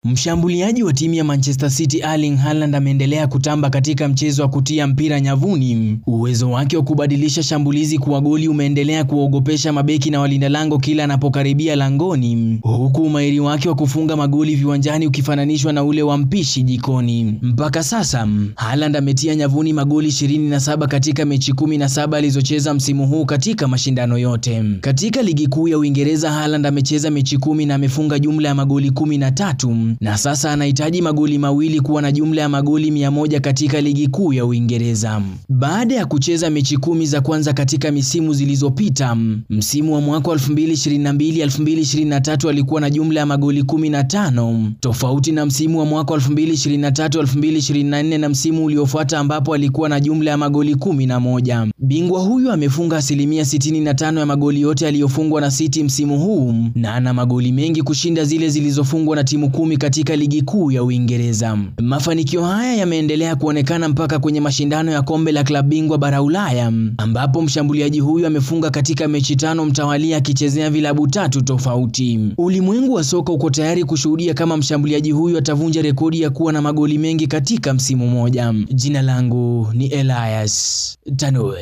Mshambuliaji wa timu ya Manchester City Erling Haaland ameendelea kutamba katika mchezo wa kutia mpira nyavuni. Uwezo wake wa kubadilisha shambulizi kuwa goli umeendelea kuogopesha mabeki na walinda lango kila anapokaribia langoni, huku umahiri wake wa kufunga magoli viwanjani ukifananishwa na ule wa mpishi jikoni. Mpaka sasa, Haaland ametia nyavuni magoli 27 katika mechi 17 alizocheza msimu huu katika mashindano yote. Katika ligi kuu ya Uingereza, Haaland amecheza mechi 10 na amefunga jumla ya magoli 13. Na sasa anahitaji magoli mawili kuwa na jumla ya magoli 100 katika ligi kuu ya Uingereza. Baada ya kucheza mechi 10 za kwanza katika misimu zilizopita, msimu wa mwaka 2022-2023 alikuwa na jumla ya magoli 15, tofauti na msimu wa mwaka 2023-2024 na msimu uliofuata ambapo alikuwa na jumla ya magoli 11. Bingwa huyu amefunga asilimia 65 ya magoli yote aliyofungwa na City msimu huu na ana magoli mengi kushinda zile zilizofungwa na timu 10 katika ligi kuu ya Uingereza. Mafanikio haya yameendelea kuonekana mpaka kwenye mashindano ya kombe la klabu bingwa bara Ulaya, ambapo mshambuliaji huyu amefunga katika mechi 5 mtawalia akichezea vilabu 3 tofauti. Ulimwengu wa soka uko tayari kushuhudia kama mshambuliaji huyu atavunja rekodi ya kuwa na magoli mengi katika msimu mmoja. Jina langu ni Elias Tanue.